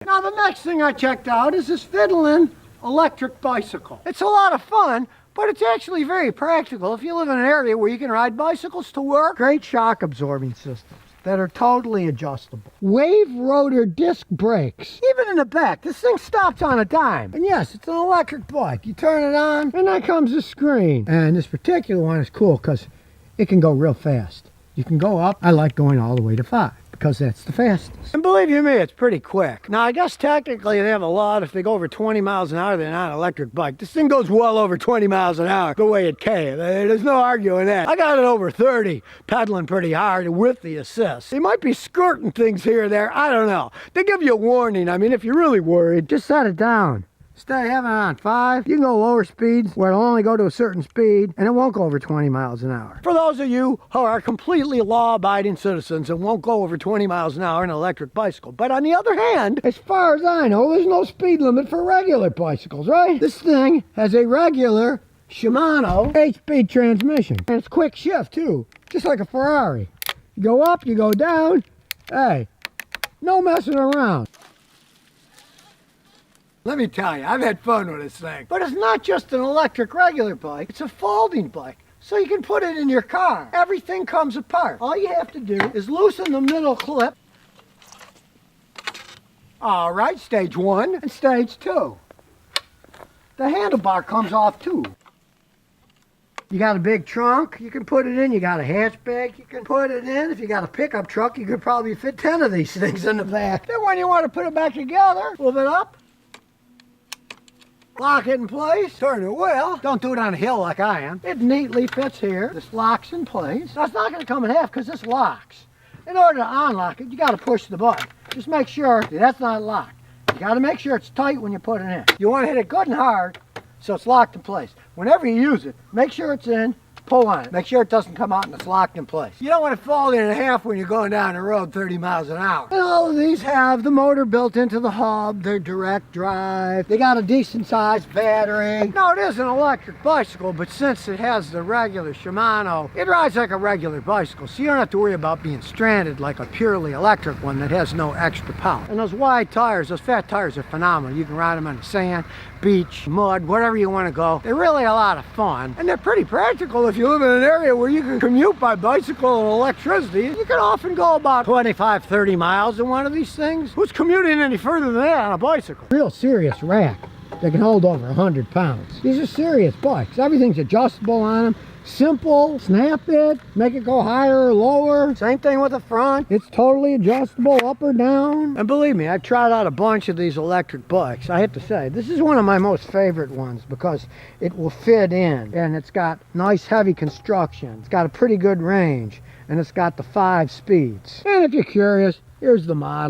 Now the next thing I checked out is this VITILAN electric bicycle. It's a lot of fun, but it's actually very practical if you live in an area where you can ride bicycles to work. Great shock absorbing systems that are totally adjustable. Wave rotor disc brakes. Even in the back, this thing stops on a dime. And yes, it's an electric bike. You turn it on, and there comes the screen. And this particular one is cool because it can go real fast. You can go up. I like going all the way to 5. Because that's the fastest. And believe you me, it's pretty quick. Now, I guess technically they have a law if they go over 20 miles an hour, they're not an electric bike. This thing goes well over 20 miles an hour the way it came. There's no arguing that. I got it over 30, pedaling pretty hard with the assist. They might be skirting things here or there. I don't know. They give you a warning. I mean, if you're really worried, just set it down. Instead of having it on 5, you can go lower speeds where it'll only go to a certain speed and it won't go over 20 miles an hour. For those of you who are completely law-abiding citizens and won't go over 20 miles an hour in an electric bicycle. But on the other hand, as far as I know, there's no speed limit for regular bicycles, right? This thing has a regular Shimano 8-speed transmission. And it's quick shift too, just like a Ferrari. You go up, you go down, hey, no messing around. Let me tell you, I've had fun with this thing. But it's not just an electric regular bike, it's a folding bike. So you can put it in your car. Everything comes apart. All you have to do is loosen the middle clip. All right, stage 1 and stage 2. The handlebar comes off too. You got a big trunk, you can put it in. You got a hatchback, you can put it in. If you got a pickup truck, you could probably fit 10 of these things in the back. Then when you want to put it back together, move it up. Lock it in place, turn the wheel. Don't do it on a hill like I am. It neatly fits here. This locks in place. Now it's not going to come in half because this locks. In order to unlock it, you got to push the button. Just make sure that's not locked. You got to make sure it's tight when you put it in. You want to hit it good and hard so it's locked in place. Whenever you use it, make sure it's in. Pull on it. Make sure it doesn't come out and it's locked in place. You don't want to fall in half when you're going down the road 30 miles an hour. And all of these have the motor built into the hub. They're direct drive. They got a decent sized battery. Now it is an electric bicycle, but since it has the regular Shimano, it rides like a regular bicycle. So you don't have to worry about being stranded like a purely electric one that has no extra power. And those wide tires, those fat tires are phenomenal. You can ride them on the sand, beach, mud, wherever you want to go. They're really a lot of fun. And they're pretty practical if you live in an area where you can commute by bicycle and electricity. You can often go about 25, 30 miles in one of these things. Who's commuting any further than that on a bicycle? Real serious rack that can hold over 100 pounds. These are serious bikes. Everything's adjustable on them. Simple, snap it, make it go higher or lower. Same thing with the front. It's totally adjustable up or down. And believe me, I've tried out a bunch of these electric bikes. I have to say, this is one of my most favorite ones because it will fit in and it's got nice heavy construction. It's got a pretty good range and it's got the 5 speeds. And if you're curious, here's the model.